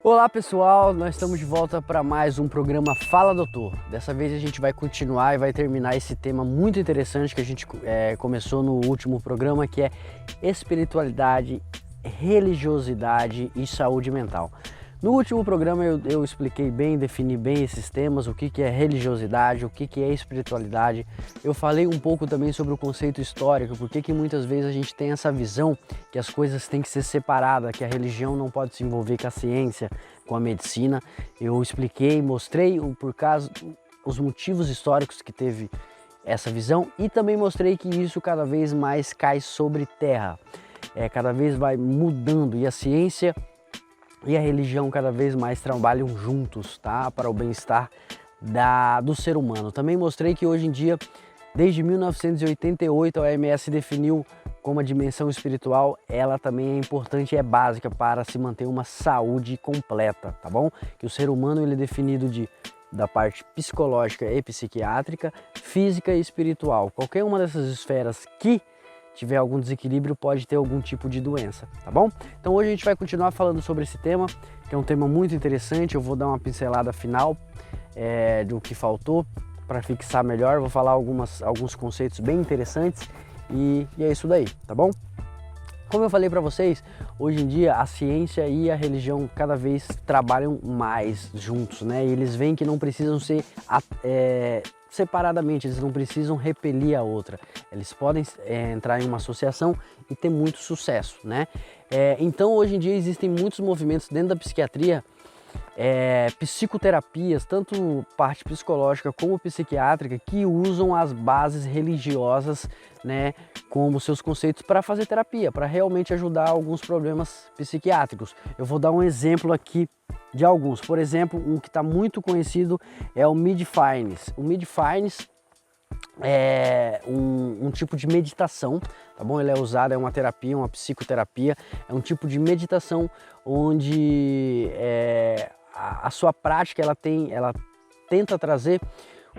Olá pessoal, nós estamos de volta para mais um programa Fala Doutor. Dessa vez a gente vai continuar e vai terminar esse tema muito interessante que a gente começou no último programa, que é espiritualidade, religiosidade e saúde mental. No último programa eu expliquei bem, defini bem esses temas, o que é religiosidade, o que é espiritualidade. Eu falei um pouco também sobre o conceito histórico, porque que muitas vezes a gente tem essa visão que as coisas têm que ser separadas, que a religião não pode se envolver com a ciência, com a medicina. Eu expliquei, mostrei os motivos históricos que teve essa visão e também mostrei que isso cada vez mais cai sobre terra, cada vez vai mudando e a ciência e a religião cada vez mais trabalham juntos, tá? Para o bem-estar do ser humano. Também mostrei que hoje em dia, desde 1988, a OMS definiu como a dimensão espiritual, ela também é importante e é básica para se manter uma saúde completa, tá bom? Que o ser humano ele é definido da parte psicológica e psiquiátrica, física e espiritual. Qualquer uma dessas esferas que tiver algum desequilíbrio pode ter algum tipo de doença, tá bom? Então hoje a gente vai continuar falando sobre esse tema, que é um tema muito interessante. Eu vou dar uma pincelada final do que faltou para fixar melhor, vou falar alguns conceitos bem interessantes e é isso daí, tá bom? Como eu falei para vocês, hoje em dia a ciência e a religião cada vez trabalham mais juntos, né? E eles veem que não precisam ser separadamente, eles não precisam repelir a outra. Eles podem entrar em uma associação e ter muito sucesso, né? Então hoje em dia existem muitos movimentos dentro da psiquiatria, psicoterapias, tanto parte psicológica como psiquiátrica, que usam as bases religiosas, né, como seus conceitos para fazer terapia, para realmente ajudar alguns problemas psiquiátricos. Eu vou dar um exemplo aqui de alguns. Por exemplo, um que está muito conhecido é o Mindfulness. O Mindfulness é um tipo de meditação, tá bom? Ele é usado, é uma terapia, uma psicoterapia, é um tipo de meditação onde a sua prática ela tenta trazer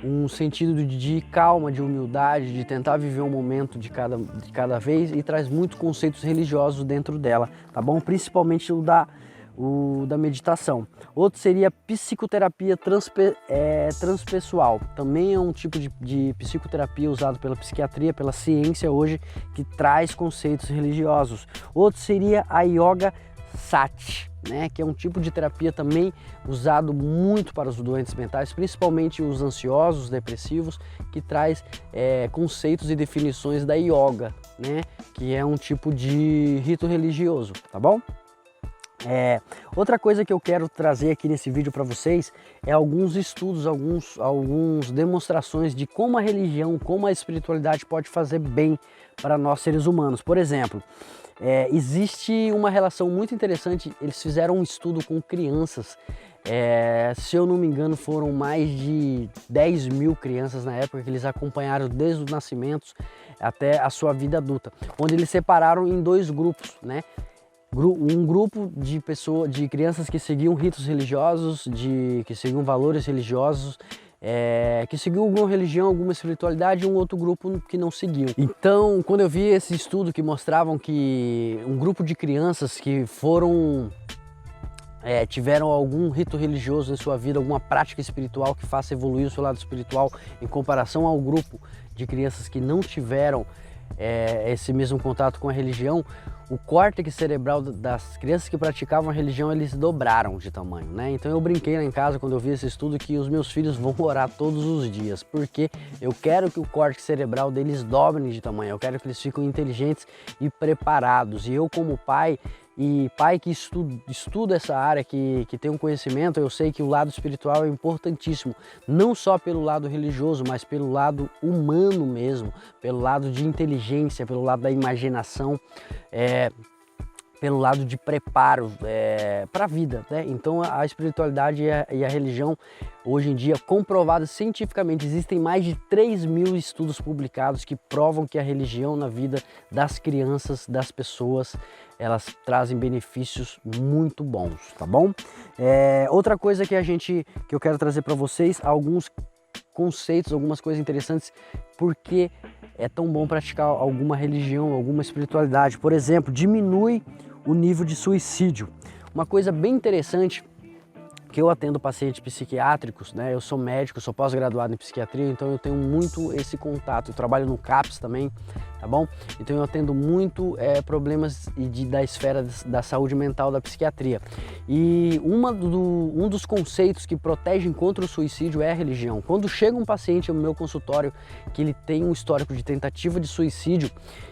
um sentido de calma, de humildade, de tentar viver um momento de cada vez, e traz muitos conceitos religiosos dentro dela, tá bom? Principalmente o da meditação. Outro seria psicoterapia transpessoal. Também é um tipo de psicoterapia usado pela psiquiatria, pela ciência hoje, que traz conceitos religiosos. Outro seria a Yoga Sati, né, que é um tipo de terapia também usado muito para os doentes mentais, principalmente os ansiosos, depressivos, que traz conceitos e definições da yoga, né, que é um tipo de rito religioso, tá bom? Outra coisa que eu quero trazer aqui nesse vídeo para vocês é alguns estudos, algumas demonstrações de como a religião, como a espiritualidade pode fazer bem para nós seres humanos. Por exemplo, existe uma relação muito interessante. Eles fizeram um estudo com crianças, se eu não me engano foram mais de 10 mil crianças na época, que eles acompanharam desde os nascimentos até a sua vida adulta, onde eles separaram em dois grupos, né? Um grupo de crianças que seguiam ritos religiosos, que seguiam valores religiosos, que seguiam alguma religião, alguma espiritualidade, e um outro grupo que não seguiu. Então, quando eu vi esse estudo que mostravam que um grupo de crianças que tiveram algum rito religioso em sua vida, alguma prática espiritual que faça evoluir o seu lado espiritual, em comparação ao grupo de crianças que não tiveram esse mesmo contato com a religião, o córtex cerebral das crianças que praticavam a religião, eles dobraram de tamanho, né? Então eu brinquei lá em casa quando eu vi esse estudo que os meus filhos vão orar todos os dias, porque eu quero que o córtex cerebral deles dobre de tamanho, eu quero que eles fiquem inteligentes e preparados. E eu, como pai que estuda essa área, que tem um conhecimento, eu sei que o lado espiritual é importantíssimo, não só pelo lado religioso, mas pelo lado humano mesmo, pelo lado de inteligência, pelo lado da imaginação, pelo lado de preparo para a vida, né? Então a espiritualidade e a religião, hoje em dia, comprovadas cientificamente, existem mais de 3 mil estudos publicados que provam que a religião na vida das crianças, das pessoas, elas trazem benefícios muito bons, tá bom? Outra coisa que eu quero trazer para vocês, alguns conceitos, algumas coisas interessantes, porque é tão bom praticar alguma religião, alguma espiritualidade. Por exemplo, diminui o nível de suicídio. Uma coisa bem interessante que eu atendo pacientes psiquiátricos, né? Eu sou médico, sou pós-graduado em psiquiatria, então eu tenho muito esse contato. Eu trabalho no CAPS também, tá bom? Então eu atendo muito problemas da esfera da saúde mental da psiquiatria. E um dos conceitos que protegem contra o suicídio é a religião. Quando chega um paciente no meu consultório que ele tem um histórico de tentativa de suicídio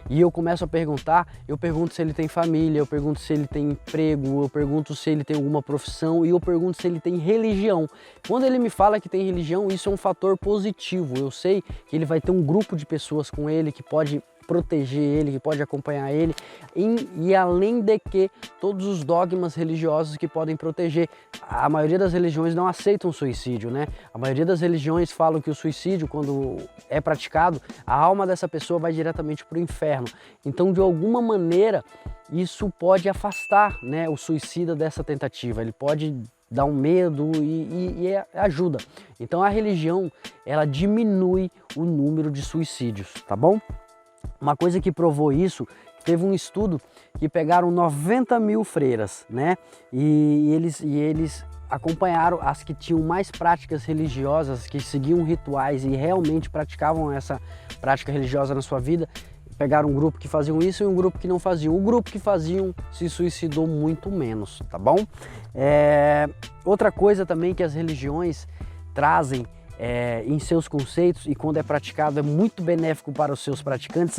e eu começo a perguntar, eu pergunto se ele tem família, eu pergunto se ele tem emprego, eu pergunto se ele tem alguma profissão e eu pergunto se ele tem religião. Quando ele me fala que tem religião, isso é um fator positivo. Eu sei que ele vai ter um grupo de pessoas com ele que pode proteger ele, que pode acompanhar ele e além de que todos os dogmas religiosos que podem proteger. A maioria das religiões não aceitam suicídio, né? A maioria das religiões falam que o suicídio, quando é praticado, a alma dessa pessoa vai diretamente para o inferno. Então, de alguma maneira, isso pode afastar, né, o suicida dessa tentativa. Ele pode dar um medo e ajuda. Então, a religião, ela diminui o número de suicídios, tá bom? Uma coisa que provou isso, teve um estudo que pegaram 90 mil freiras, né? E eles acompanharam as que tinham mais práticas religiosas, que seguiam rituais e realmente praticavam essa prática religiosa na sua vida. Pegaram um grupo que faziam isso e um grupo que não faziam. O grupo que faziam se suicidou muito menos, tá bom? Outra coisa também que as religiões trazem em seus conceitos e quando é praticado é muito benéfico para os seus praticantes,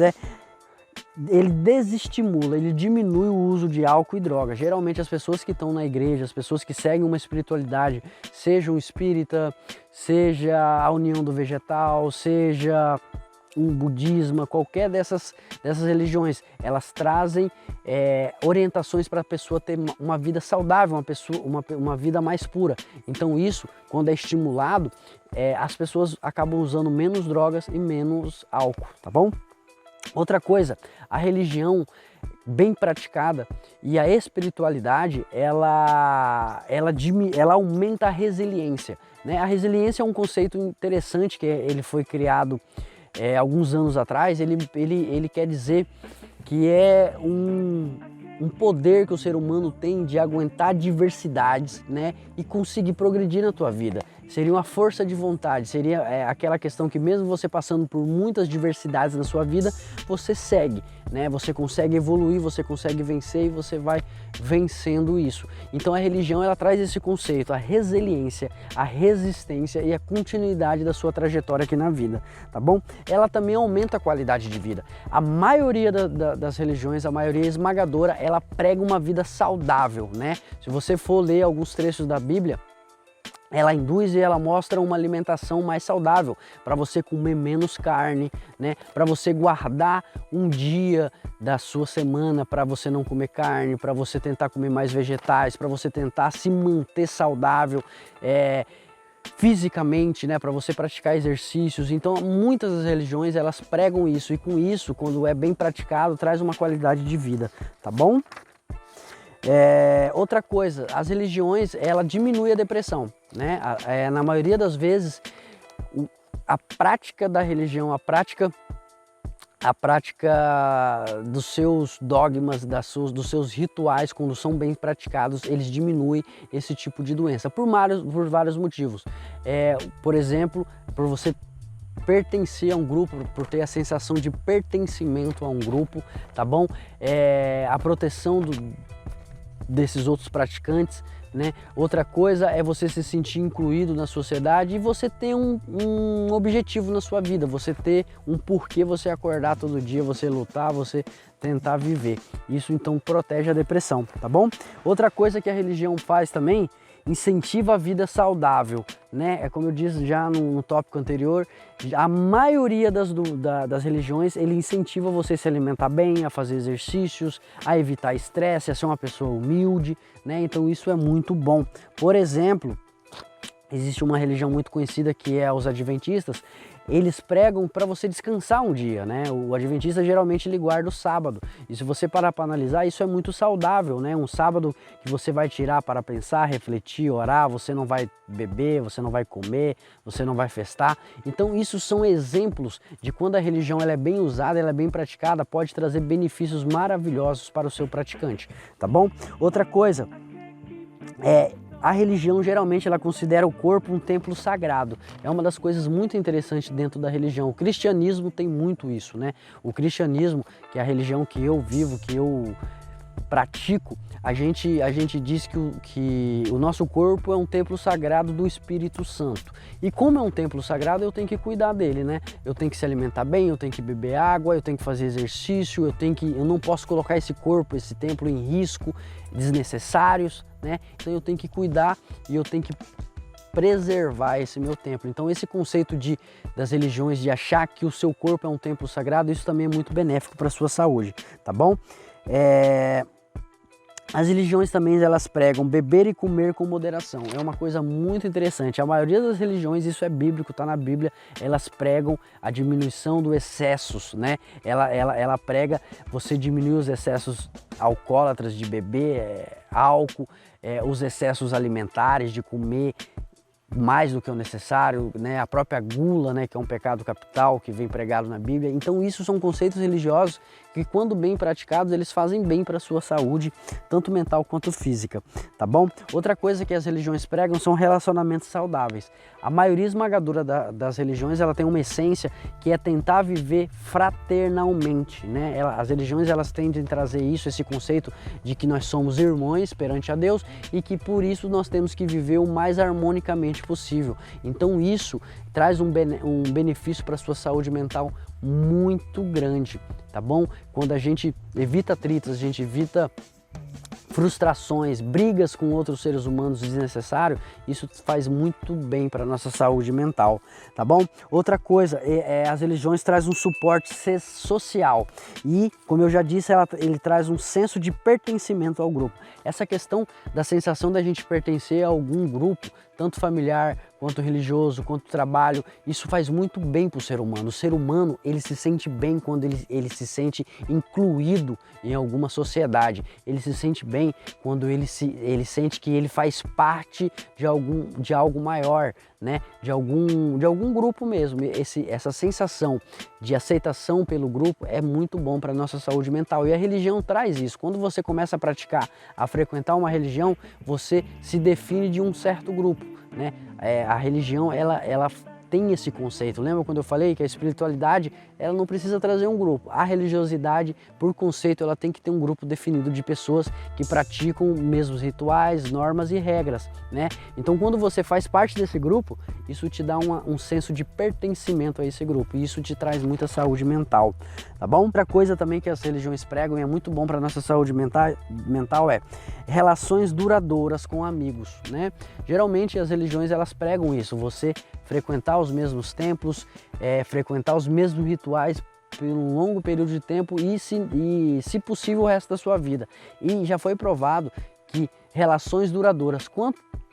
ele desestimula, ele diminui o uso de álcool e droga. Geralmente as pessoas que estão na igreja, as pessoas que seguem uma espiritualidade, seja um espírita, seja a união do vegetal, seja um budismo, qualquer dessas religiões, elas trazem orientações para a pessoa ter uma vida saudável, uma vida mais pura. Então isso, quando é estimulado, as pessoas acabam usando menos drogas e menos álcool, tá bom? Outra coisa, a religião bem praticada e a espiritualidade, ela aumenta a resiliência, né? A resiliência é um conceito interessante que ele foi criado alguns anos atrás. Ele quer dizer que é um poder que o ser humano tem de aguentar diversidades, né, e conseguir progredir na tua vida. Seria uma força de vontade, seria aquela questão que mesmo você passando por muitas diversidades na sua vida, você segue, né? Você consegue evoluir, você consegue vencer e você vai vencendo isso. Então a religião, ela traz esse conceito, a resiliência, a resistência e a continuidade da sua trajetória aqui na vida, tá bom? Ela também aumenta a qualidade de vida. A maioria das religiões, a maioria esmagadora, ela prega uma vida saudável, né? Se você for ler alguns trechos da Bíblia, ela induz e ela mostra uma alimentação mais saudável, para você comer menos carne, né? Para você guardar um dia da sua semana para você não comer carne, para você tentar comer mais vegetais, para você tentar se manter saudável fisicamente, né? Para você praticar exercícios. Então muitas das religiões, elas pregam isso e com isso, quando é bem praticado, traz uma qualidade de vida, tá bom? Outra coisa, as religiões, ela diminui a depressão, né? Na maioria das vezes, a prática da religião, a prática dos seus dogmas, dos seus rituais, quando são bem praticados, eles diminuem esse tipo de doença por vários motivos. Por exemplo, por você pertencer a um grupo, por ter a sensação de pertencimento a um grupo, tá bom? A proteção desses outros praticantes, né? Outra coisa é você se sentir incluído na sociedade e você ter um objetivo na sua vida, você ter um porquê você acordar todo dia, você lutar, você tentar viver. Isso então protege a depressão, tá bom? Outra coisa que a religião faz também, incentiva a vida saudável, né? É como eu disse já no tópico anterior, a maioria das religiões, ele incentiva você a se alimentar bem, a fazer exercícios, a evitar estresse, a ser uma pessoa humilde, né? Então isso é muito bom. Por exemplo, existe uma religião muito conhecida que é os adventistas. Eles pregam para você descansar um dia, né? O adventista geralmente ele guarda o sábado. E se você parar para analisar, isso é muito saudável, né? Um sábado que você vai tirar para pensar, refletir, orar, você não vai beber, você não vai comer, você não vai festar. Então isso são exemplos de quando a religião ela é bem usada, ela é bem praticada, pode trazer benefícios maravilhosos para o seu praticante, tá bom? Outra coisa, A religião geralmente ela considera o corpo um templo sagrado. É uma das coisas muito interessantes dentro da religião. O cristianismo tem muito isso, né? O cristianismo, que é a religião que eu vivo, que eu pratico, a gente diz que o nosso corpo é um templo sagrado do Espírito Santo. E como é um templo sagrado, eu tenho que cuidar dele, né? Eu tenho que se alimentar bem, eu tenho que beber água, eu tenho que fazer exercício, eu não posso colocar esse corpo, esse templo em risco desnecessários, né? Então eu tenho que cuidar e eu tenho que preservar esse meu templo. Então esse conceito das religiões de achar que o seu corpo é um templo sagrado, isso também é muito benéfico para a sua saúde, tá bom? As religiões também elas pregam beber e comer com moderação. É uma coisa muito interessante. A maioria das religiões, isso é bíblico, está na Bíblia, elas pregam a diminuição dos excessos, né? Ela prega você diminuir os excessos alcoólatras de beber, álcool, os excessos alimentares de comer mais do que o necessário, né? A própria gula, né? Que é um pecado capital que vem pregado na Bíblia. Então isso são conceitos religiosos que, quando bem praticados, eles fazem bem para a sua saúde, tanto mental quanto física, tá bom? Outra coisa que as religiões pregam são relacionamentos saudáveis. A maioria esmagadora das religiões, ela tem uma essência que é tentar viver fraternalmente, né? As religiões, elas tendem a trazer isso, esse conceito de que nós somos irmãos perante a Deus e que por isso nós temos que viver o mais harmonicamente possível. Então isso traz um benefício para a sua saúde mental muito grande, tá bom? Quando a gente evita atritos, a gente evita frustrações, brigas com outros seres humanos desnecessários, isso faz muito bem para a nossa saúde mental, tá bom? Outra coisa, as religiões trazem um suporte social e, como eu já disse, ele traz um senso de pertencimento ao grupo. Essa questão da sensação da gente pertencer a algum grupo, tanto familiar, quanto religioso, quanto trabalho, isso faz muito bem para o ser humano. O ser humano, ele se sente bem quando ele se sente incluído em alguma sociedade. Ele se sente bem quando ele sente que ele faz parte de algo maior, né? De algum grupo mesmo. Essa sensação de aceitação pelo grupo é muito bom para a nossa saúde mental. E a religião traz isso. Quando você começa a praticar, a frequentar uma religião, você se define de um certo grupo, né? A religião, ela tem esse conceito. Lembra quando eu falei que a espiritualidade, ela não precisa trazer um grupo. A religiosidade, por conceito, ela tem que ter um grupo definido de pessoas que praticam os mesmos rituais, normas e regras, né? Então, quando você faz parte desse grupo, isso te dá um senso de pertencimento a esse grupo e isso te traz muita saúde mental, tá bom? Outra coisa também que as religiões pregam e é muito bom para nossa saúde mental é relações duradouras com amigos, né? Geralmente as religiões, elas pregam isso, você frequentar os mesmos templos, frequentar os mesmos rituais por um longo período de tempo e, se possível, o resto da sua vida. E já foi provado que relações duradouras,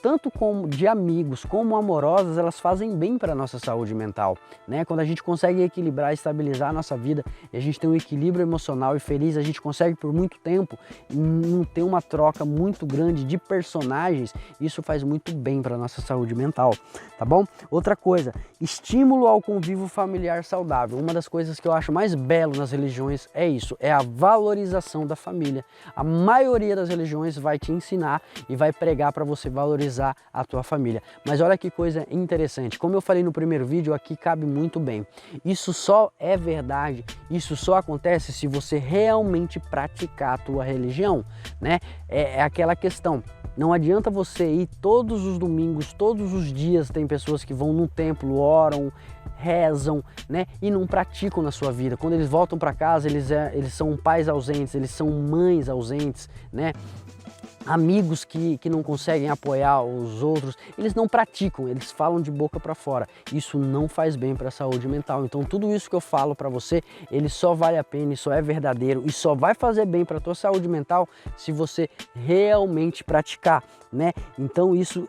tanto como de amigos como amorosas, elas fazem bem para a nossa saúde mental, né? Quando a gente consegue equilibrar, estabilizar a nossa vida e a gente tem um equilíbrio emocional e feliz, a gente consegue por muito tempo não ter uma troca muito grande de personagens, isso faz muito bem para a nossa saúde mental, tá bom? Outra coisa, estímulo ao convívio familiar saudável. Uma das coisas que eu acho mais belo nas religiões é isso, é a valorização da família. A maioria das religiões vai te ensinar e vai pregar para você valorizar a tua família. Mas olha que coisa interessante, como eu falei no primeiro vídeo, aqui cabe muito bem. Isso só é verdade, isso só acontece se você realmente praticar a tua religião, né? É aquela questão, não adianta você ir todos os domingos, todos os dias, tem pessoas que vão no templo, oram, rezam, né? E não praticam na sua vida. Quando eles voltam para casa, eles são pais ausentes, eles são mães ausentes, né? Amigos que não conseguem apoiar os outros, eles não praticam, eles falam de boca para fora. Isso não faz bem para a saúde mental. Então tudo isso que eu falo para você, ele só vale a pena, isso é verdadeiro e só vai fazer bem para a tua saúde mental se você realmente praticar, né? Então isso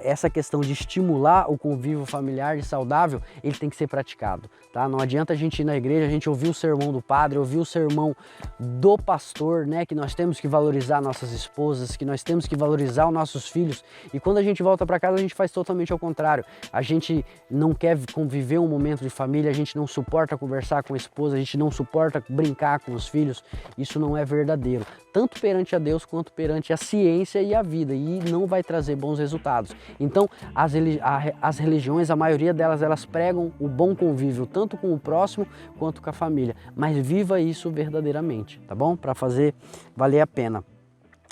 essa questão de estimular o convívio familiar e saudável, ele tem que ser praticado, tá? Não adianta a gente ir na igreja, a gente ouvir o sermão do padre, ouvir o sermão do pastor, né? Que nós temos que valorizar nossas esposas, esposas, que nós temos que valorizar os nossos filhos, e quando a gente volta para casa a gente faz totalmente ao contrário. A gente não quer conviver um momento de família, a gente não suporta conversar com a esposa, a gente não suporta brincar com os filhos. Isso não é verdadeiro, tanto perante a Deus quanto perante a ciência e a vida, e não vai trazer bons resultados. Então as religiões, a maioria delas, elas pregam o bom convívio tanto com o próximo quanto com a família, mas viva isso verdadeiramente, tá bom? Para fazer valer a pena.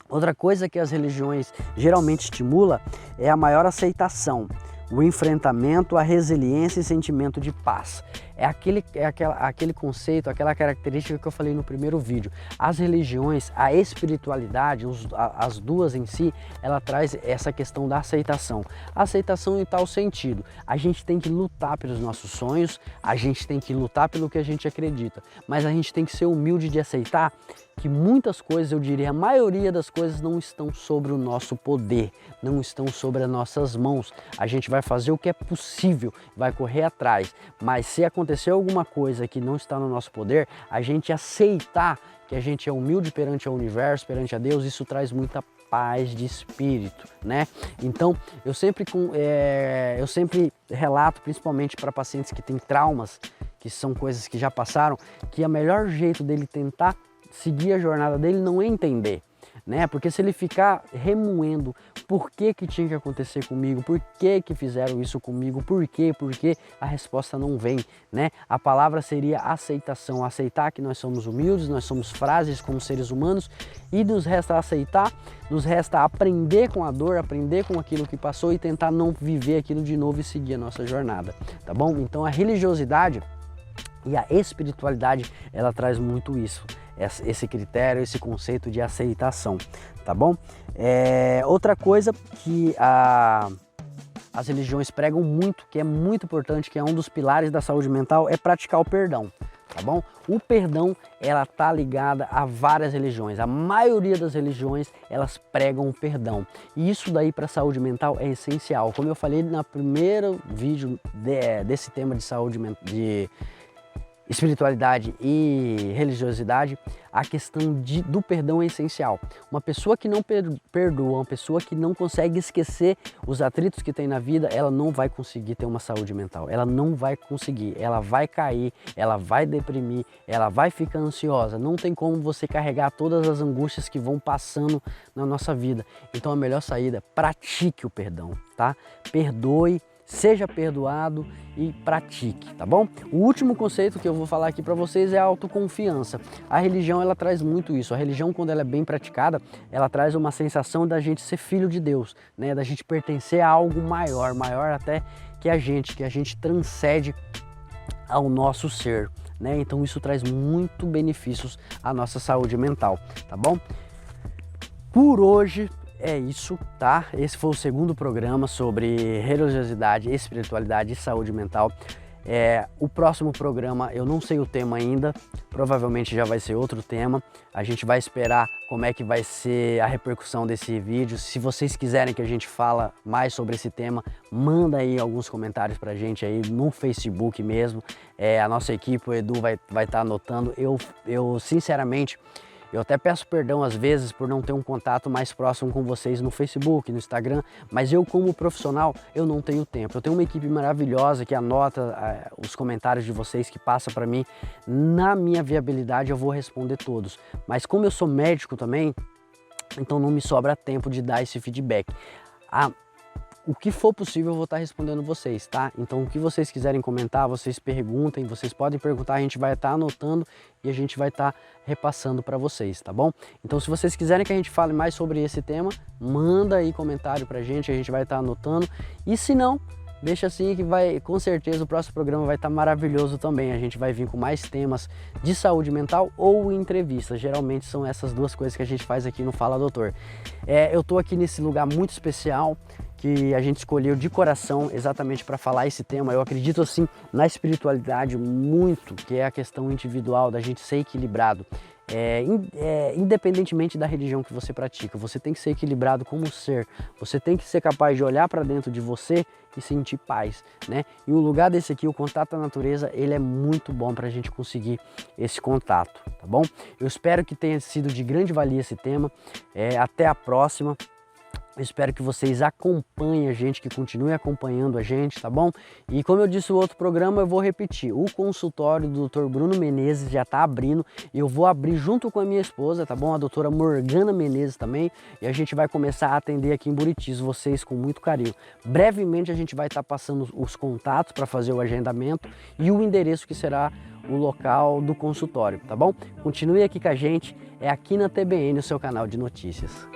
Outra coisa que as religiões geralmente estimulam é a maior aceitação, o enfrentamento, a resiliência e sentimento de paz. É aquele conceito, aquela característica que eu falei no primeiro vídeo. As religiões, a espiritualidade, as duas em si, ela traz essa questão da aceitação. A aceitação em tal sentido, a gente tem que lutar pelos nossos sonhos, a gente tem que lutar pelo que a gente acredita, mas a gente tem que ser humilde de aceitar que muitas coisas, eu diria, a maioria das coisas não estão sobre o nosso poder, não estão sobre as nossas mãos. A gente vai fazer o que é possível, vai correr atrás, mas se acontecer alguma coisa que não está no nosso poder, a gente aceitar que a gente é humilde perante o universo, perante a Deus, isso traz muita paz de espírito, né? Então, eu sempre relato, principalmente para pacientes que têm traumas, que são coisas que já passaram, que o melhor jeito dele tentar seguir a jornada dele não é entender, né? Porque se ele ficar remoendo por que tinha que acontecer comigo, por que fizeram isso comigo, por quê, a resposta não vem, né? A palavra seria aceitação, aceitar que nós somos humildes, nós somos frágeis como seres humanos e nos resta aceitar, nos resta aprender com a dor, aprender com aquilo que passou e tentar não viver aquilo de novo e seguir a nossa jornada, tá bom? Então a religiosidade e a espiritualidade, ela traz muito isso, esse critério, esse conceito de aceitação, tá bom? Outra coisa que as religiões pregam muito, que é muito importante, que é um dos pilares da saúde mental, é praticar o perdão, tá bom? O perdão, ela tá ligada a várias religiões, a maioria das religiões, elas pregam o perdão, e isso daí para a saúde mental é essencial. Como eu falei no primeiro vídeo desse tema de saúde mental, de espiritualidade e religiosidade, a questão do perdão é essencial. Uma pessoa que não perdoa, uma pessoa que não consegue esquecer os atritos que tem na vida, ela não vai conseguir ter uma saúde mental, ela não vai conseguir, ela vai cair, ela vai deprimir, ela vai ficar ansiosa. Não tem como você carregar todas as angústias que vão passando na nossa vida. Então a melhor saída, pratique o perdão, tá? Perdoe, seja perdoado e pratique, tá bom? O último conceito que eu vou falar aqui para vocês é a autoconfiança. A religião, ela traz muito isso. A religião, quando ela é bem praticada, ela traz uma sensação da gente ser filho de Deus, né? Da gente pertencer a algo maior, maior até que a gente transcende ao nosso ser, né? Então isso traz muito benefícios à nossa saúde mental, tá bom? Por hoje é isso, tá? Esse foi o segundo programa sobre religiosidade, espiritualidade e saúde mental. O próximo programa, eu não sei o tema ainda, provavelmente já vai ser outro tema. A gente vai esperar como é que vai ser a repercussão desse vídeo. Se vocês quiserem que a gente fala mais sobre esse tema, manda aí alguns comentários pra gente aí no Facebook mesmo. A nossa equipe, o Edu vai estar anotando. Eu sinceramente, eu até peço perdão às vezes por não ter um contato mais próximo com vocês no Facebook, no Instagram, mas eu como profissional, eu não tenho tempo. Eu tenho uma equipe maravilhosa que anota os comentários de vocês, que passa para mim. Na minha viabilidade eu vou responder todos, mas como eu sou médico também, então não me sobra tempo de dar esse feedback. O que for possível eu vou estar respondendo vocês, tá? Então o que vocês quiserem comentar, vocês perguntem, vocês podem perguntar, a gente vai estar anotando e a gente vai estar repassando para vocês, tá bom? Então se vocês quiserem que a gente fale mais sobre esse tema, manda aí comentário pra gente, a gente vai estar anotando. E se não, deixa assim que vai, com certeza o próximo programa vai estar maravilhoso também. A gente vai vir com mais temas de saúde mental ou entrevistas. Geralmente são essas duas coisas que a gente faz aqui no Fala Doutor. Eu tô aqui nesse lugar muito especial que a gente escolheu de coração exatamente para falar esse tema. Eu acredito assim na espiritualidade muito, que é a questão individual da gente ser equilibrado. independentemente da religião que você pratica, você tem que ser equilibrado como ser, você tem que ser capaz de olhar para dentro de você e sentir paz, né? E o lugar desse aqui, o contato à natureza, ele é muito bom para a gente conseguir esse contato, tá bom? Eu espero que tenha sido de grande valia esse tema. Até a próxima. Eu espero que vocês acompanhem a gente, que continuem acompanhando a gente, tá bom? E como eu disse no outro programa, eu vou repetir. O consultório do Dr. Bruno Menezes já está abrindo. Eu vou abrir junto com a minha esposa, tá bom? A doutora Morgana Menezes também. E a gente vai começar a atender aqui em Buritis vocês com muito carinho. Brevemente a gente vai estar passando os contatos para fazer o agendamento e o endereço que será o local do consultório, tá bom? Continue aqui com a gente, é aqui na TBN, o seu canal de notícias.